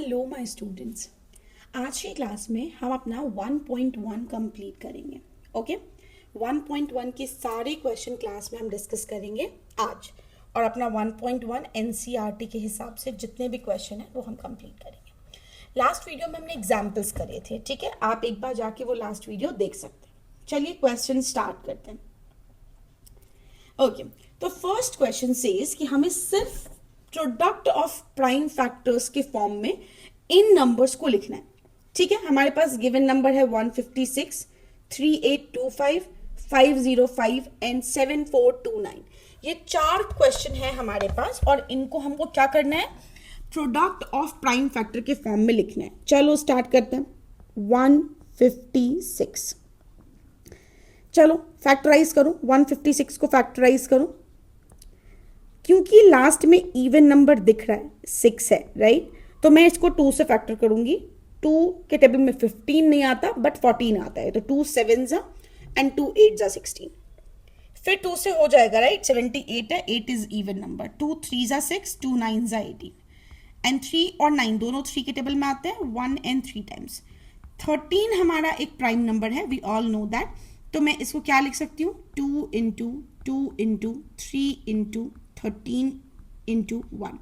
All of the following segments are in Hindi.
हेलो माय स्टूडेंट्स, आज की क्लास में हम अपना 1.1 कंप्लीट करेंगे। ओके, 1.1 के सारे क्वेश्चन क्लास में हम डिस्कस करेंगे आज, और अपना 1.1 एनसीईआरटी के हिसाब से जितने भी क्वेश्चन हैं वो हम कंप्लीट करेंगे। लास्ट वीडियो में हमने एग्जाम्पल्स करे थे, ठीक है, आप एक बार जाके वो लास्ट वीडियो देख सकते हैं। चलिए क्वेश्चन स्टार्ट करते हैं। ओके, तो फर्स्ट क्वेश्चन सेज कि हमें सिर्फ प्रोडक्ट ऑफ प्राइम फैक्टर्स के फॉर्म में इन नंबर्स को लिखना है। ठीक है, हमारे पास गिवन नंबर है 156, 3825, 505 एंड 7429। ये चार क्वेश्चन है हमारे पास और इनको हमको क्या करना है, प्रोडक्ट ऑफ प्राइम फैक्टर के फॉर्म में लिखना है। चलो स्टार्ट करते हैं। 156, चलो फैक्टराइज करो, 156 को फैक्टराइज करो। क्योंकि लास्ट में इवन नंबर दिख रहा है 6 है, राइट, तो मैं इसको 2 से फैक्टर करूंगी। 2 के टेबल में 15 नहीं आता बट 14 आता है, तो 2 7 जा एंड 2 8 जा 16। फिर 2 से हो जाएगा, राइट, 78 है, 8 इज इवन नंबर। 2 3 जा 6, 2 9 जा 18 एंड 3 और 9 दोनों 3 के टेबल में आते हैं 1 एंड 3 टाइम्स। 13 हमारा एक प्राइम नंबर है, वी ऑल नो दैट, तो मैं इसको क्या लिख सकती हूँ, 2 into 2 into 3 into 13 into 1।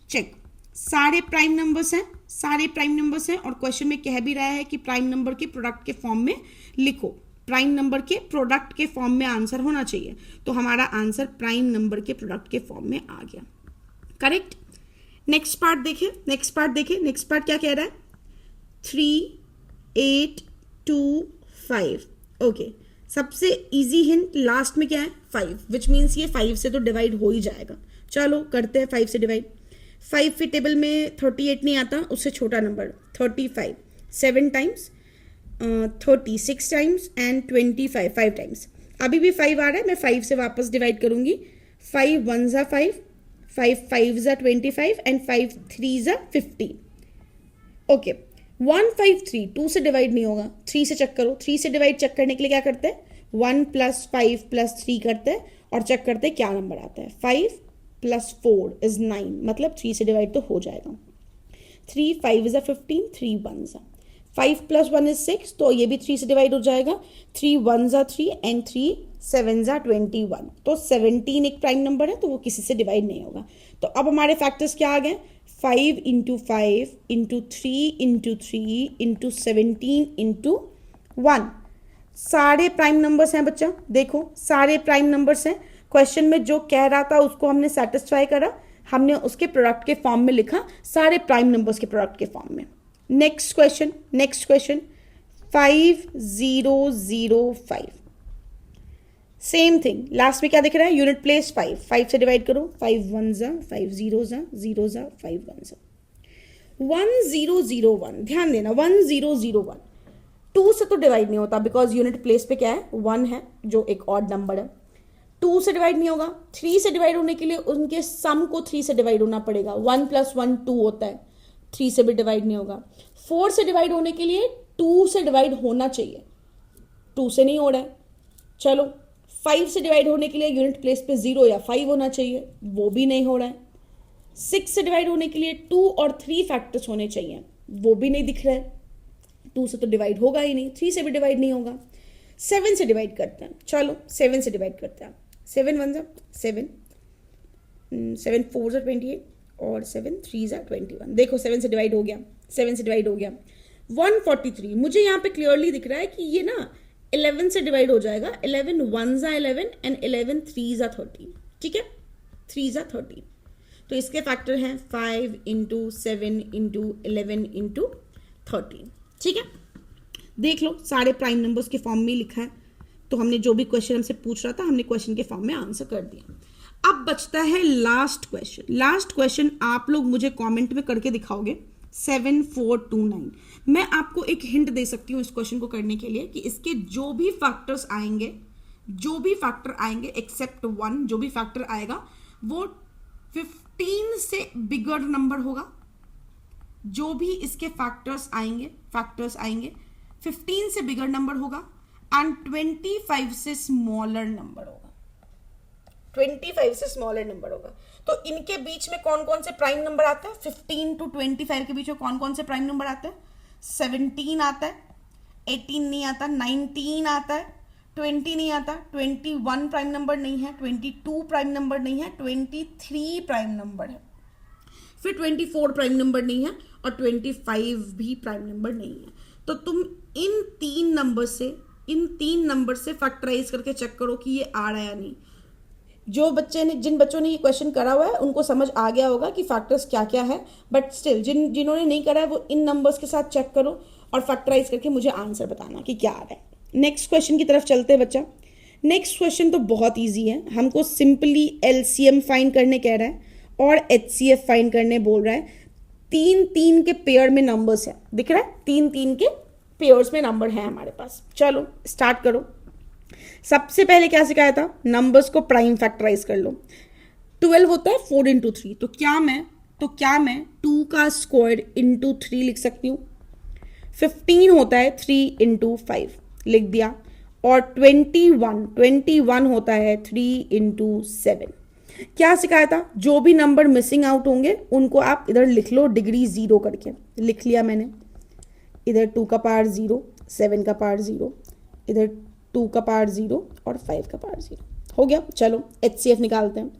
Check, सारे प्राइम नंबर्स हैं, सारे प्राइम नंबर्स हैं, और क्वेश्चन में कह भी रहा है कि प्राइम नंबर के प्रोडक्ट के फॉर्म में लिखो। प्राइम नंबर के प्रोडक्ट के फॉर्म में आंसर होना चाहिए, तो हमारा आंसर प्राइम नंबर के प्रोडक्ट के फॉर्म में आ गया। करेक्ट। नेक्स्ट पार्ट देखिए, नेक्स्ट पार्ट देखिए, नेक्स्ट पार्ट क्या कह रहा है, 3 8 2 5। ओके, सबसे इजी हिंट लास्ट में क्या है, 5, विच मीन्स ये 5 से तो डिवाइड हो ही जाएगा। चलो करते हैं 5 से डिवाइड। 5 के टेबल में 38 नहीं आता, उससे छोटा number 35, 7 times, 36 times and 25 5 times. अभी भी 5 आ रहा है, मैं 5 से वापस डिवाइड करूंगी। 5 1 जा 5, 5 5 जा 25 एंड 5 3 जा 50। ओके, 153 2 से डिवाइड नहीं होगा, 3 से चेक करो। 3 से डिवाइड चेक करने के लिए क्या करते हैं, 1 + 5 + 3 करते हैं और चेक करते हैं क्या नंबर आता है। 5 + 4 इज 9, मतलब 3 से डिवाइड तो हो जाएगा। 3 5 इज 15, 3 1 जा 5 + 1 इज 6, तो ये भी 3 से डिवाइड हो जाएगा। 3 1 जा 3 एंड 3 7 जा 21, तो 17 एक प्राइम नंबर है, तो वो किसी से डिवाइड नहीं होगा। तो अब हमारे फैक्टर्स क्या आ गए, 5 × 5 × 3 × 3 × 17 × 1। सारे प्राइम नंबर्स हैं बच्चा, देखो सारे प्राइम नंबर्स हैं। क्वेश्चन में जो कह रहा था उसको हमने सेटिस्फाई करा, हमने उसके प्रोडक्ट के फॉर्म में लिखा, सारे प्राइम नंबर्स के प्रोडक्ट के फॉर्म में। Next question, next question 5005। Same thing, last में क्या दिख रहा है, यूनिट प्लेस 5, 5 से डिवाइड करो। 5 1 जा 5 0 जा 0 जा 5 1 जा 1001। ध्यान देना, 1001 2 से तो डिवाइड नहीं होता बिकॉज यूनिट प्लेस पे क्या है, 1 है जो एक ऑड नंबर है। 2 से डिवाइड नहीं होगा। 3 से डिवाइड होने के लिए उनके सम को 3 से डिवाइड होना पड़ेगा। 1 + 1 2 होता है, 3 से भी डिवाइड नहीं होगा। 4 से डिवाइड होने के लिए 2 से डिवाइड होना चाहिए, 2 से नहीं हो रहा है। चलो 5 से डिवाइड होने के लिए यूनिट प्लेस पे 0 या 5 होना चाहिए, वो भी नहीं हो रहा है। 6 से डिवाइड होने के लिए 2 और 3 फैक्टर्स होने चाहिए, वो भी नहीं दिख रहा है। 2 से तो डिवाइड होगा ही नहीं, 3 से भी डिवाइड नहीं होगा। 7 से डिवाइड करते हैं, चलो 7 से डिवाइड करते हैं। 7 1 जा 7, 7 4 जा 28 और 7 3 जा 21। देखो 7 से डिवाइड हो गया, 7 से डिवाइड हो गया। 143, मुझे यहाँ पे क्लियरली दिख रहा है कि ये ना 11 से डिवाइड हो जाएगा। 11 1 जा 11 एंड 11 3 जा 13, ठीक है, 3 जा 13। तो इसके फैक्टर हैं 5 × 7 × 11 × 13, ठीक है। देख लो सारे प्राइम नंबर्स के फॉर्म में लिखा है, तो हमने जो भी क्वेश्चन हमसे पूछ रहा था हमने क्वेश्चन के फॉर्म में आंसर कर दिया। अब बचता है लास्ट क्वेश्चन। लास्ट क्वेश्चन आप लोग मुझे कमेंट में करके दिखाओगे, 7429। मैं आपको एक हिंट दे सकती हूँ इस क्वेश्चन को करने के लिए कि इसके जो भी फैक्टर्स आएंगे, जो भी फैक्टर आएंगे एक्सेप्ट 1, जो भी फैक्टर आएगा वो 15 से बिगर नंबर होगा। जो भी इसके फैक्टर्स आएंगे 15 से बिगर नंबर होगा एंड 25 से स्मॉलर नंबर होगा। 25 से स्मॉलर नंबर होगा। तो इनके बीच में कौन कौन से प्राइम नंबर आते हैं? 15 to 25 के बीच में कौन कौन से प्राइम नंबर आते हैं? 17 आता है, 18 नहीं आता, 19 आता है, 20 नहीं आता, 21 प्राइम नंबर नहीं है, 22 प्राइम नंबर नहीं है, 23 प्राइम नंबर है, फिर 24 प्राइम नंबर नहीं है और 25 भी प्राइम नंबर नहीं है। तो तुम इन तीन नंबर से फैक्टराइज करके चेक करो कि ये आ रहा है या नहीं। जिन बच्चों ने ये क्वेश्चन करा हुआ है उनको समझ आ गया होगा कि फैक्टर्स क्या क्या है, बट स्टिल जिन्होंने नहीं करा है वो इन नंबर्स के साथ चेक करो और फैक्टराइज करके मुझे आंसर बताना कि क्या आ रहा है। नेक्स्ट क्वेश्चन की तरफ चलते हैं बच्चा। नेक्स्ट क्वेश्चन तो बहुत ईजी है, हमको सिंपली एलसीएम फाइंड करने कह रहा है और एचसीएफ फाइंड करने बोल रहा है। 3-3 के पेयर में नंबर्स है, दिख रहा है? 3-3 के पेयर्स में नंबर है हमारे पास। चलो स्टार्ट करो। सबसे पहले क्या सिखाया था? नंबर्स को प्राइम फैक्टराइज कर लो। 12 होता है 4 into 3, तो क्या मैं 2 का स्क्वायर into 3 लिख सकती हूँ। 15 होता है 3 into 5, लिख दिया। और 21 होता है 3 into 7। क्या सिखाया था? जो भी नंबर मिसिंग आउट होंगे उनको आप इधर लिख लो डिग्री 0 करके। लिख लिया मैंने। इधर 2 का पावर 0, 7 का पावर 0, इधर 2 का पावर 0 और 5 का पावर 0 हो गया। चलो एचसीएफ निकालते हैं।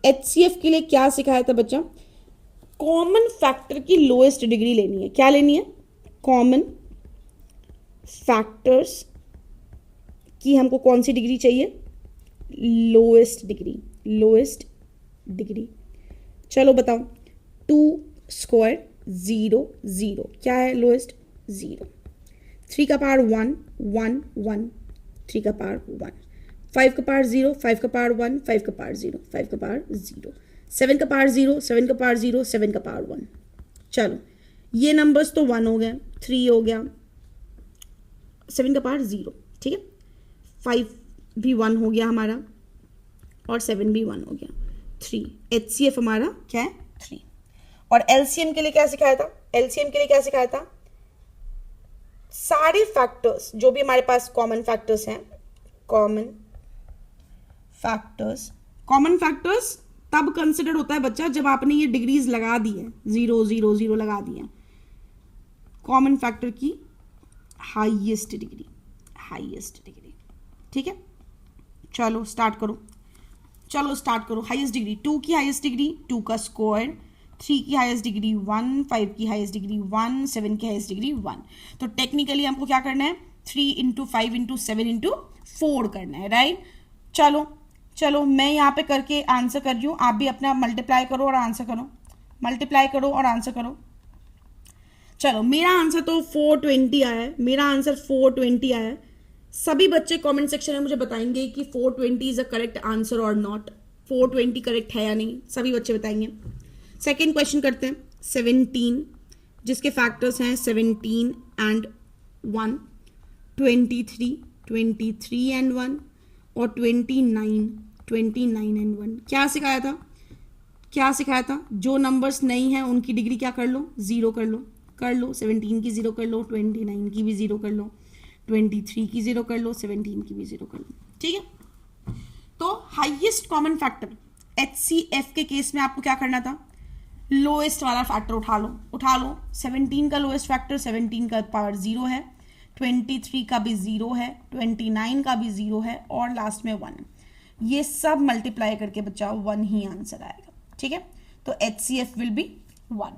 एचसीएफ के लिए क्या सिखाया था बच्चा? कॉमन फैक्टर की लोएस्ट डिग्री लेनी है। क्या लेनी है? कॉमन फैक्टर्स की हमको कौन सी डिग्री चाहिए? Lowest degree. चलो बताओ। 2 स्क्वायर 0 0, क्या है लोएस्ट? 0। 3 का पावर 1 1 1, 3 का पावर 1, 5 का पावर 0 5 का पावर 1 5 का पावर 0 5 का पावर 0, 7 का पावर 0 7 का पावर 0 7 का पावर 1। चलो ये नंबर्स तो 1 हो गए, 3 हो गया, 7 का पावर 0, ठीक है, 5 भी 1 हो गया हमारा और 7 भी 1 हो गया, 3। एचसीएफ हमारा क्या है? 3। और एलसीएम के लिए क्या सिखाया था? सारे फैक्टर्स जो भी हमारे पास कॉमन फैक्टर्स हैं, कॉमन फैक्टर्स तब कंसिडर होता है बच्चा जब आपने ये डिग्रीज लगा दी है, 0 0 0 लगा दी है। कॉमन फैक्टर की हाईएस्ट डिग्री, ठीक है। चलो स्टार्ट करो। हाईएस्ट डिग्री 2 की हाईएस्ट डिग्री 2 का स्क्वायर, 3 की हाईएस्ट डिग्री 1, 5 की हाईएस्ट डिग्री 1, 7 की हाईएस्ट डिग्री 1। तो टेक्निकली हमको क्या करना है? 3 into 5 into 7 into 4 करना है, राइट। चलो मैं यहाँ पे करके आंसर कर रही हूँ, आप भी अपना मल्टीप्लाई करो और आंसर करो। चलो मेरा आंसर तो 420 आया है। सभी बच्चे कमेंट सेक्शन में मुझे बताएंगे कि 420 इज अ करेक्ट आंसर और नॉट, 420 करेक्ट है या नहीं, सभी बच्चे बताएंगे। सेकेंड क्वेश्चन करते हैं। 17 जिसके फैक्टर्स हैं 17 and 1, 23 and 1 और 29 and 1। क्या सिखाया था? जो नंबर्स नहीं हैं उनकी डिग्री क्या कर लो? 0 कर लो। 17 की 0 कर लो, 29 की भी 0 कर लो, 23 की 0 कर लो, 17 की भी 0 कर लो, ठीक है। तो हाईएस्ट कॉमन फैक्टर एचसीएफ के केस में आपको क्या करना था? लोएस्ट वाला फैक्टर उठा लो। 17 का लोएस्ट फैक्टर 17 का पावर 0 है, 23 का भी 0 है, 29 का भी 0 है और लास्ट में 1। ये सब मल्टीप्लाई करके बच्चा 1 ही आंसर आएगा, ठीक है। तो एचसीएफ विल बी 1।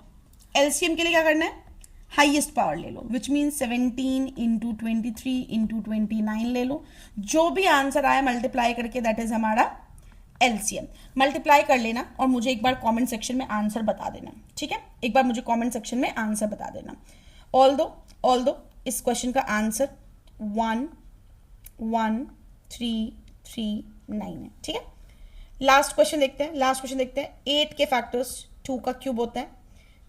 एलसीएम के लिए क्या करना है? हाईएस्ट पावर ले लो, विच मीन 17 into 23 into 29 ले लो। जो भी आंसर आया मल्टीप्लाई करके दैट इज हमारा एलसीएम। मल्टीप्लाई कर लेना और मुझे एक बार कमेंट सेक्शन में आंसर बता देना, ठीक है। एक बार मुझे कमेंट सेक्शन में आंसर बता देना। ऑल्दो इस क्वेश्चन का आंसर 1139 है, ठीक है। लास्ट क्वेश्चन देखते हैं। 8 के फैक्टर्स 2 का क्यूब होता है,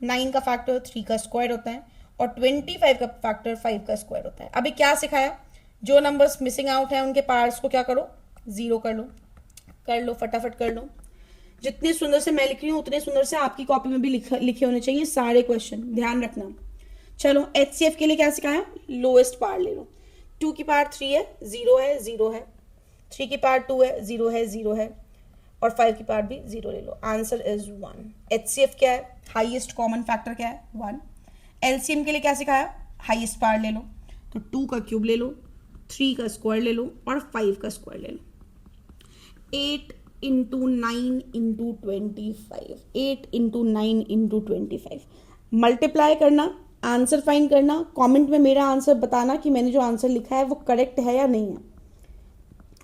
9 का फैक्टर 3 का स्क्वायर होता है और 25 का फैक्टर 5 का स्क्वायर होता है। अभी क्या सिखाया? जो नंबर्स मिसिंग आउट हैं उनके पार्ट्स को क्या करो? 0 कर लो, फटाफट कर लो। जितनी सुंदर से मैं लिख रही हूँ उतने सुंदर से आपकी कॉपी में भी लिखे होने चाहिए सारे क्वेश्चन, ध्यान रखना। चलो एचसीएफ के लिए क्या सिखाया? लोएस्ट पावर ले लो। 2 की पावर 3 है, 0 है, 3 की पावर 2 है, 0 है, 0 है, और 5 की पावर भी 0 ले लो। Answer is 1। HCF क्या है? हाईएस्ट कॉमन फैक्टर क्या है? 1। LCM के लिए क्या सिखाया? हाईएस्ट पावर ले लो, तो 2 का क्यूब ले लो, 3 का स्क्वायर ले लो और 5 का स्क्वायर ले लो। 8 into 9 into 25, 8 into 9 into 25। Multiply करना, आंसर फाइंड करना, कमेंट में मेरा आंसर बताना कि मैंने जो आंसर लिखा है वो करेक्ट है या नहीं है,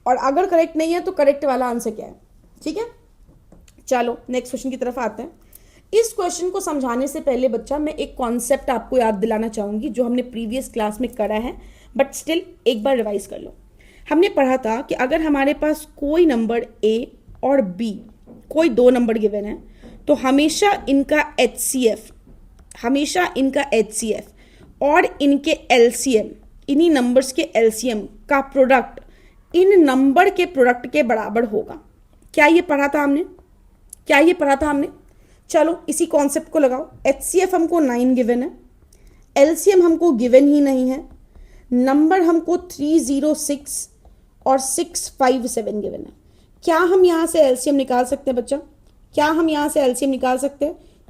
और अगर करेक्ट नहीं है तो करेक्ट वाला आंसर क्या है। ठीक है, चलो नेक्स्ट क्वेश्चन की तरफ आते हैं। इस क्वेश्चन को समझाने से पहले बच्चा मैं एक कॉन्सेप्ट आपको याद दिलाना चाहूंगी जो हमने प्रीवियस क्लास में करा है, बट स्टिल एक बार रिवाइज कर लो। हमने पढ़ा था कि अगर हमारे पास कोई नंबर A और B, कोई दो नंबर गिवन है, तो हमेशा इनका HCF और इनके LCM, इन्हीं नंबर्स के LCM का प्रोडक्ट इन नंबर के प्रोडक्ट के बराबर होगा। क्या ये पढ़ा था हमने? चलो इसी कॉन्सेप्ट को लगाओ। HCF हमको 9 गिवन है, LCM हमको गिवन ही नहीं है, नंबर हमको 306 और 657 गिवन है। क्या हम यहां से LCM निकाल सकते हैं बच्चा?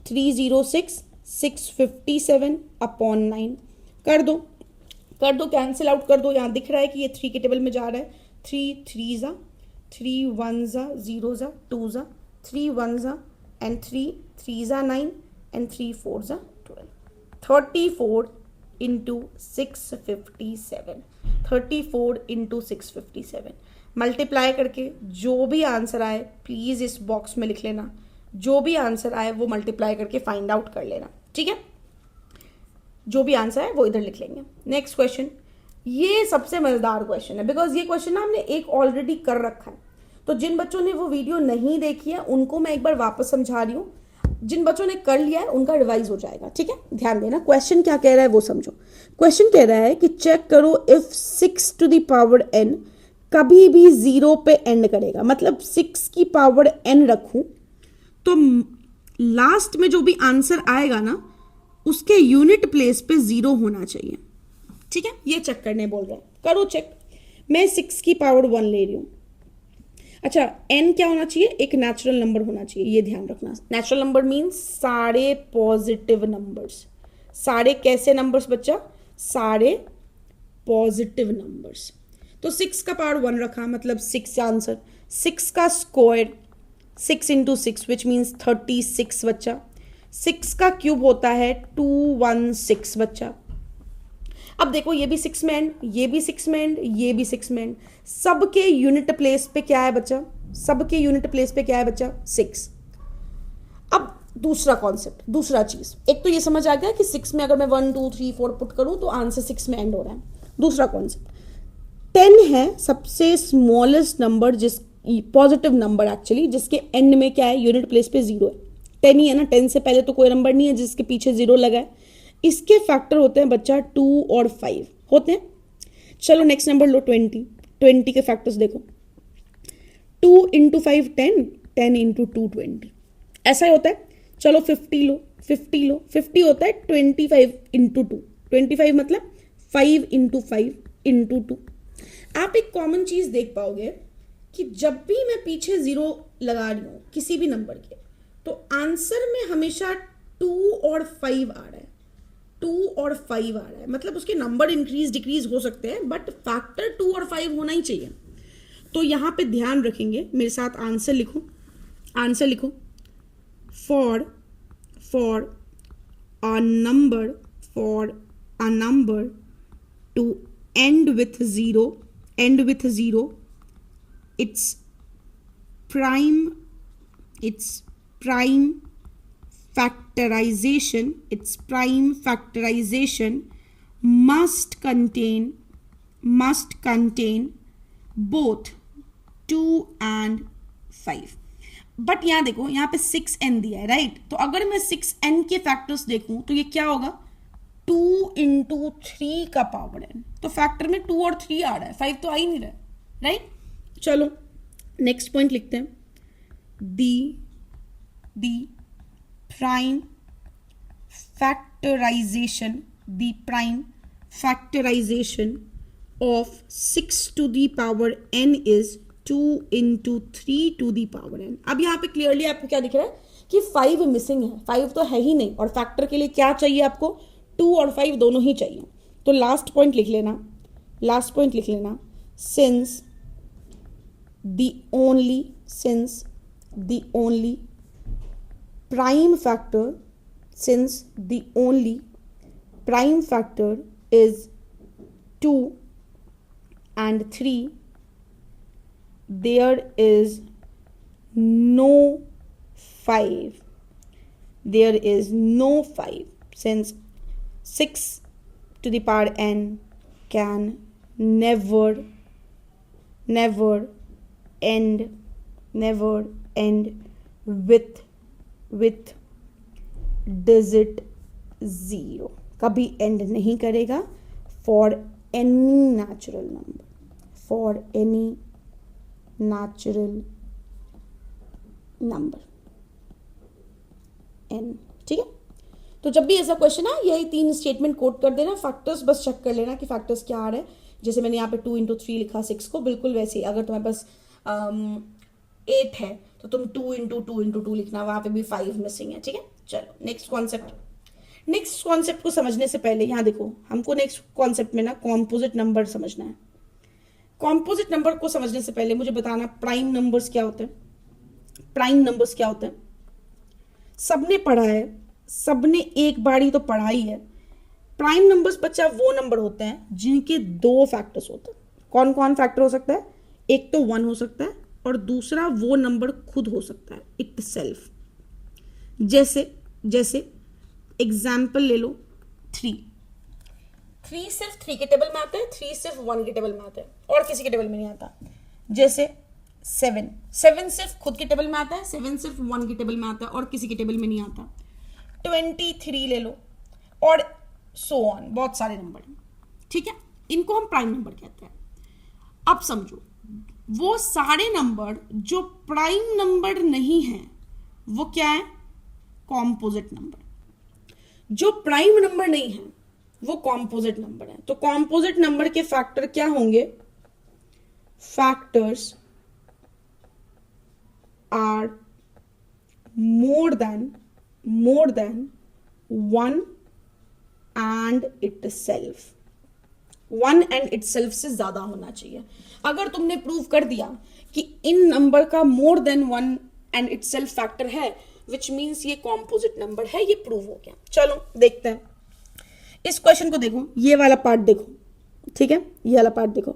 306 657 अपॉन 9 कर दो, कैंसिल आउट कर दो। यहां दिख रहा है कि ये 3 के टेबल में जा रहा है। 3 3 जा, 3 1 जा, 0 जा, 2 जा, 3 1 जा एंड 3 3 जा 9 एंड 3 4 जा 12। 34 इंटू 657, 34 इंटू 657 मल्टीप्लाई करके जो भी आंसर आए प्लीज इस बॉक्स में लिख लेना। जो भी आंसर आए वो मल्टीप्लाई करके फाइंड आउट कर लेना। ठीक है, जो भी आंसर है वो इधर लिख लेंगे। नेक्स्ट क्वेश्चन, ये सबसे मजेदार क्वेश्चन है बिकॉज ये क्वेश्चन ना हमने एक ऑलरेडी कर रखा है, तो जिन बच्चों ने वो वीडियो नहीं देखी है उनको मैं एक बार वापस समझा रही हूँ, जिन बच्चों ने कर लिया है उनका रिवाइज हो जाएगा। ठीक है, ध्यान देना। क्वेश्चन क्या कह रहा है वो समझो। क्वेश्चन कह रहा है कि चेक करो if 6 to the power n कभी भी 0 पे एंड करेगा, मतलब 6 की पावर n रखूं तो लास्ट में जो भी आंसर आएगा ना उसके यूनिट प्लेस पे 0 होना चाहिए। ठीक है, ये चेक करने बोल रहे हैं, करो चेक। मैं 6 की पावर 1 ले रही हूं। अच्छा, n क्या होना चाहिए? एक नेचुरल नंबर होना चाहिए, ये ध्यान रखना। नेचुरल नंबर मीन्स सारे पॉजिटिव नंबर्स। सारे कैसे नंबर्स बच्चा? सारे पॉजिटिव नंबर्स। तो 6 का पावर 1 रखा, मतलब 6 आंसर। 6 का स्क्वायर 6 इंटू 6 विच मीन्स 36 बच्चा। 6 का क्यूब होता है 216 बच्चा। अब देखो ये भी 6 में एंड, ये भी 6 में एंड, ये भी 6 में एंड, सबके यूनिट प्लेस पे क्या है बच्चा? 6। अब दूसरा कॉन्सेप्ट, दूसरा चीज, एक तो ये समझ आ गया कि 6 में अगर मैं 1 2 3 4 पुट करूं तो आंसर 6 में एंड हो रहा है। दूसरा कॉन्सेप्ट, 10 है सबसे स्मॉलेस्ट नंबर, जिस पॉजिटिव नंबर एक्चुअली, जिसके एंड में क्या है? यूनिट प्लेस पे 0 है। 10 ही है ना, 10 से पहले तो कोई नंबर नहीं है जिसके पीछे 0 लगा है। इसके फैक्टर होते हैं बच्चा 2 और 5 होते हैं। चलो नेक्स्ट नंबर लो 20 के फैक्टर्स देखो। 2 इंटू 5 10, 10 इंटू 2 20, ऐसा ही होता है। चलो 50 लो, 50 होता है 25 इंटू 2, 25 मतलब 5 इंटू 5 इंटू 2। आप एक कॉमन चीज देख पाओगे कि जब भी मैं पीछे 0 लगा रही हूं किसी भी नंबर के, तो आंसर में हमेशा 2 और 5 आ रहा है। 2 और 5 आ रहा है, मतलब उसके नंबर इंक्रीज डिक्रीज हो सकते हैं बट फैक्टर 2 और 5 होना ही चाहिए। तो यहां पे ध्यान रखेंगे, मेरे साथ आंसर लिखो। For a number two end with 0, its prime factorization must contain both 2 and 5। But यहां देखो, यहां पे 6n दिया है, राइट? तो अगर मैं 6n के फैक्टर्स देखूं तो ये क्या होगा? 2 इंटू 3 का पावर n। तो फैक्टर में 2 और 3 आ रहा है, 5 तो आ ही नहीं रहा है, राइट? चलो नेक्स्ट पॉइंट लिखते हैं। The prime factorization of 6 to the power n is 2 into 3n। अब यहाँ पे क्लियरली आपको क्या दिख रहा है कि 5 मिसिंग है, 5 तो है ही नहीं, और फैक्टर के लिए क्या चाहिए आपको, 2 और 5 दोनों ही चाहिए। तो लास्ट पॉइंट लिख लेना, लास्ट पॉइंट लिख लेना, since the only prime factor, since the only prime factor is 2 and 3, there is no 5. There is no 5, since 6 to the power n can never end with digit 0, कभी एंड नहीं करेगा for any natural number, for any natural number n। ठीक है, तो जब भी ऐसा क्वेश्चन है यही 3 स्टेटमेंट कोट कर देना, फैक्टर्स बस चेक कर लेना कि फैक्टर्स क्या आ रहे हैं। जैसे मैंने यहाँ पे 2 इंटू 3 लिखा 6 को, बिल्कुल वैसे ही अगर तुम्हारे पास 8 है तो तुम 2 इंटू 2 इंटू 2 लिखना, वहां पे भी 5 मिसिंग है। ठीक है, चलो नेक्स्ट कॉन्सेप्ट को समझने से पहले यहाँ देखो, हमको नेक्स्ट कॉन्सेप्ट में ना कॉम्पोजिट नंबर समझना है। कॉम्पोजिट नंबर को समझने से पहले मुझे बताना प्राइम नंबर्स क्या होते हैं। प्राइम नंबर्स क्या होते हैं, सबने पढ़ा है, सबने एक बार ही तो पढ़ा ही है। प्राइम नंबर्स बच्चा वो नंबर होते हैं जिनके 2 फैक्टर्स होते हैं। कौन कौन फैक्टर हो सकता है, एक तो 1 हो सकता है और दूसरा वो नंबर खुद हो सकता है, इट सेल्फ। जैसे एग्जाम्पल ले लो 3 सिर्फ 3 के टेबल में आता है, 3 सिर्फ 1 के टेबल में आता है और किसी के टेबल में नहीं आता। जैसे 7 सिर्फ खुद के टेबल में आता है, 7 सिर्फ 1 के टेबल में आता है और किसी के टेबल में नहीं आता। 23 ले लो और सो ऑन, बहुत सारे नंबर हैं। ठीक है, इनको हम प्राइम नंबर कहते हैं। अब समझो, वो सारे नंबर जो प्राइम नंबर नहीं है वो क्या है, कॉम्पोजिट नंबर। जो प्राइम नंबर नहीं है वो कॉम्पोजिट नंबर है। तो कॉम्पोजिट नंबर के फैक्टर क्या होंगे, factors are more than 1 and itself. 1 and itself से ज्यादा होना चाहिए। अगर तुमने प्रूव कर दिया कि इन नंबर का मोर देन 1 एंड इटसेल्फ फैक्टर है, विच मीन्स ये कॉम्पोजिट नंबर है, ये प्रूव हो गया। चलो देखते हैं इस क्वेश्चन को। देखो ये वाला पार्ट देखो, ठीक है, ये वाला पार्ट देखो,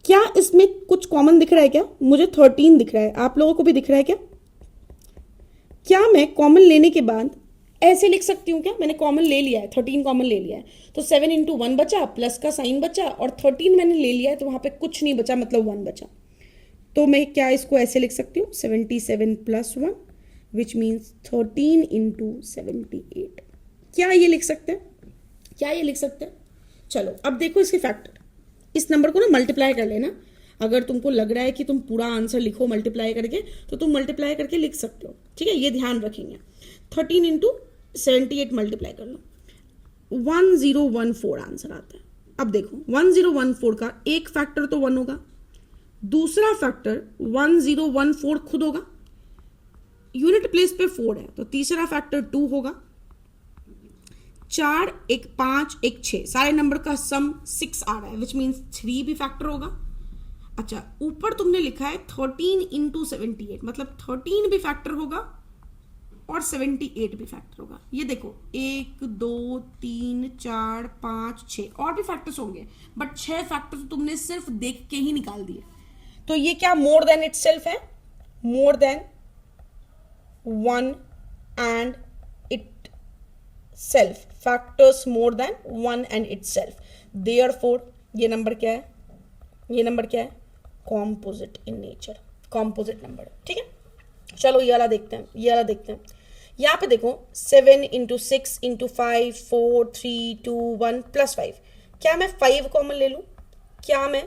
क्या इसमें कुछ कॉमन दिख रहा है क्या? मुझे 13 दिख रहा है, आप लोगों को भी दिख रहा है क्या? क्या मैं कॉमन लेने के बाद ऐसे लिख सकती हूँ क्या? मैंने कॉमन ले लिया है, 13 कॉमन ले लिया है, तो 7 इंटू 1 बचा, प्लस का साइन बचा, और 13 मैंने ले लिया है तो वहां पे कुछ नहीं बचा, मतलब 1 बचा। तो मैं क्या इसको ऐसे लिख सकती हूँ, 77 प्लस 1 विच मीन्स 13 इंटू 78। क्या ये लिख सकते हैं? क्या ये लिख सकते हैं? चलो अब देखो इसके फैक्टर। इस नंबर को ना मल्टीप्लाई कर लेना। अगर तुमको लग रहा है कि तुम पूरा आंसर लिखो मल्टीप्लाई करके, तो तुम मल्टीप्लाई करके लिख सकते हो, ठीक है, ये ध्यान रखेंगे। 13 इंटू 78 मल्टीप्लाई कर लो, 1014 आंसर आता है। अब देखो 1014 का एक फैक्टर तो 1 होगा, दूसरा फैक्टर 1014 खुद होगा, यूनिट प्लेस पे 4 है तो तीसरा फैक्टर 2 होगा, 4 एक 5 एक 6, सारे नंबर का सम 6 आ रहा है, विच मीन्स 3 भी फैक्टर होगा। अच्छा, ऊपर तुमने लिखा है 13 इंटू 78, मतलब 13 भी फैक्टर होगा और 78 भी फैक्टर होगा। ये देखो 1 2 3 4 5 6 और भी फैक्टर्स होंगे, बट 6 फैक्टर तो तुमने सिर्फ देख के ही निकाल दिए। तो ये क्या मोर देन इटसेल्फ है? मोर than 1 and it self, factors more than 1 and it self. Therefore ये नंबर क्या है? ये नंबर क्या है? Composite in nature, composite number, ठीक है। चलो ये वाला देखते हैं, ये वाला देखते हैं। यहाँ पे देखो 7 इंटू 6 इंटू 5 4 3 2 1 प्लस 5। क्या मैं 5 कॉमन ले लूँ? क्या मैं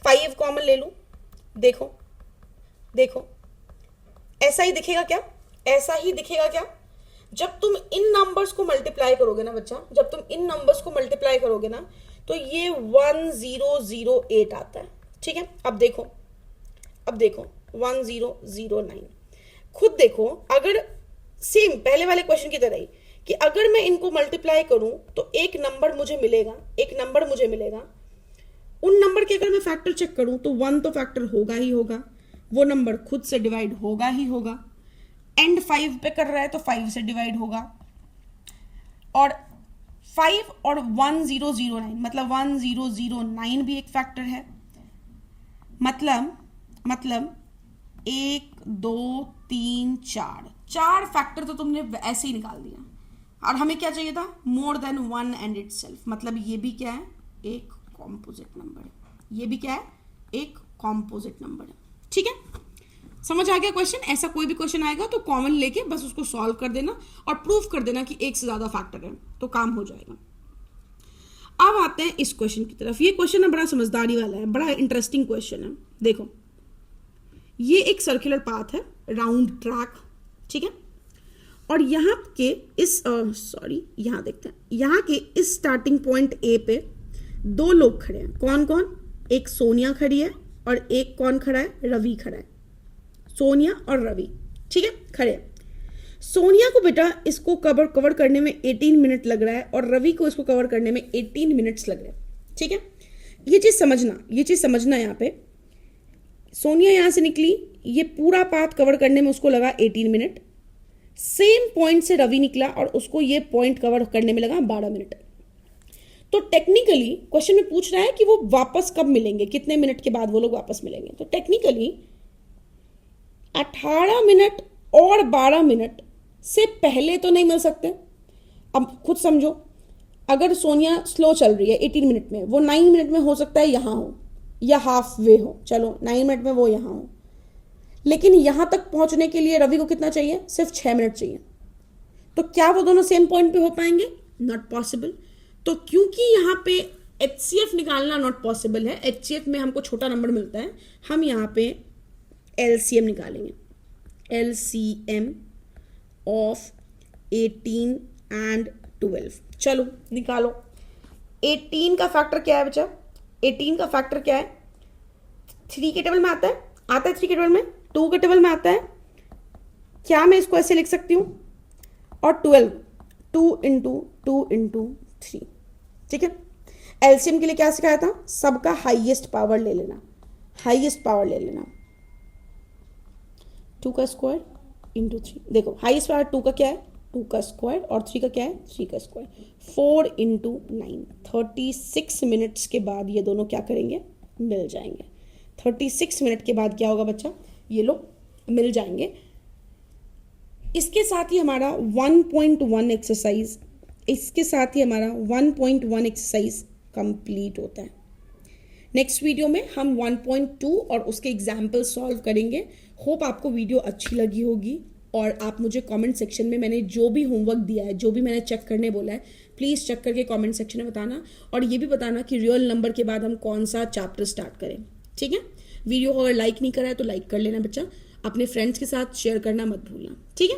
5 कॉमन ले लूँ? देखो देखो, ऐसा ही दिखेगा क्या? ऐसा ही दिखेगा क्या? जब तुम इन नंबर्स को मल्टीप्लाई करोगे ना बच्चा, जब तुम इन नंबर्स को मल्टीप्लाई करोगे ना, तो ये 1008 आता है, ठीक है। अब देखो, अब देखो 1009, खुद देखो, अगर सेम पहले वाले क्वेश्चन की तरह ही कि अगर मैं इनको मल्टीप्लाई करूं तो एक नंबर मुझे मिलेगा, उन नंबर के अगर मैं फैक्टर चेक करूं तो 1 तो फैक्टर होगा ही होगा, वो नंबर खुद से डिवाइड होगा ही होगा, एंड 5 पे कर रहा है तो 5 से डिवाइड होगा, और 5 और 1009 मतलब 1009 भी एक फैक्टर है, मतलब 1 2 3 4 फैक्टर तो तुमने ऐसे ही निकाल दिया, और हमें क्या चाहिए था, मोर देन 1 एंड इटसेल्फ, मतलब ये भी क्या है, एक कॉम्पोजिट नंबर है, ये भी क्या है, एक कॉम्पोजिट नंबर है। ठीक है, समझ आ गया क्वेश्चन? ऐसा कोई भी क्वेश्चन आएगा तो कॉमन लेके बस उसको सॉल्व कर देना और प्रूफ कर देना कि एक से ज्यादा फैक्टर है, तो काम हो जाएगा। अब आते हैं इस क्वेश्चन की तरफ। ये क्वेश्चन है बड़ा समझदारी वाला है, बड़ा इंटरेस्टिंग क्वेश्चन है। देखो, ये एक सर्कुलर पाथ है, राउंड ट्रैक, ठीक है, और यहाँ के इस यहाँ देखते हैं, यहाँ के इस स्टार्टिंग पॉइंट ए पे 2 लोग खड़े हैं। कौन कौन? एक सोनिया खड़ी है और एक कौन खड़ा है, रवि खड़ा है। सोनिया और रवि, ठीक है, खड़े हैं। सोनिया को बेटा इसको कवर करने में 18 मिनट लग रहा है और रवि को इसको कवर करने में 18 मिनट्स लग रहे हैं। ठीक है, ये चीज समझना यहाँ पे। सोनिया यहां से निकली, ये पूरा पाथ कवर करने में उसको लगा 18 मिनट। सेम पॉइंट से रवि निकला और उसको ये पॉइंट कवर करने में लगा 12 मिनट। तो टेक्निकली क्वेश्चन में पूछ रहा है कि वो वापस कब मिलेंगे, कितने मिनट के बाद वो लोग वापस मिलेंगे। तो टेक्निकली 18 मिनट और 12 मिनट से पहले तो नहीं मिल सकते। अब खुद समझो, अगर सोनिया स्लो चल रही है 18 मिनट में, वो 9 मिनट में हो सकता है यहां हो या हाफ वे हो, चलो 9 मिनट में वो यहां हो, लेकिन यहां तक पहुंचने के लिए रवि को कितना चाहिए, सिर्फ 6 मिनट चाहिए। तो क्या वो दोनों सेम पॉइंट पे हो पाएंगे? Not possible. तो क्योंकि यहां पे HCF निकालना नॉट पॉसिबल है, HCF में हमको छोटा नंबर मिलता है, हम यहां पे LCM निकालेंगे। LCM ऑफ 18 एंड 12, चलो निकालो। 18 का फैक्टर क्या है बच्चा? 18 का फैक्टर क्या है? 3 के टेबल में आता है 3 के टेबल में, 2 के टेबल में आता है। क्या मैं इसको ऐसे लिख सकती हूं? और 12, 2 इंटू 2 इंटू 3, ठीक है। एलसीएम के लिए क्या सिखाया था? सबका हाईएस्ट पावर ले लेना, 2 का स्क्वायर इंटू 3। देखो हाईएस्ट पावर 2 का क्या है, 2 का स्क्वायर, और 3 का क्या है, 3 का स्क्वायर। 4 इंटू 9, 36 मिनट्स के बाद ये दोनों क्या करेंगे, मिल जाएंगे। 36 मिनट के बाद क्या होगा बच्चा, ये लोग मिल जाएंगे। इसके साथ ही हमारा 1.1 एक्सरसाइज कंप्लीट होता है। नेक्स्ट वीडियो में हम 1.2 और उसके एग्जाम्पल सॉल्व करेंगे। होप आपको वीडियो अच्छी लगी होगी, और आप मुझे कमेंट सेक्शन में मैंने जो भी होमवर्क दिया है, जो भी मैंने चेक करने बोला है, प्लीज़ चेक करके कमेंट सेक्शन में बताना, और ये भी बताना कि रियल नंबर के बाद हम कौन सा चैप्टर स्टार्ट करें। ठीक है, वीडियो को अगर लाइक नहीं करा है तो लाइक कर लेना बच्चा, अपने फ्रेंड्स के साथ शेयर करना मत भूलना। ठीक है।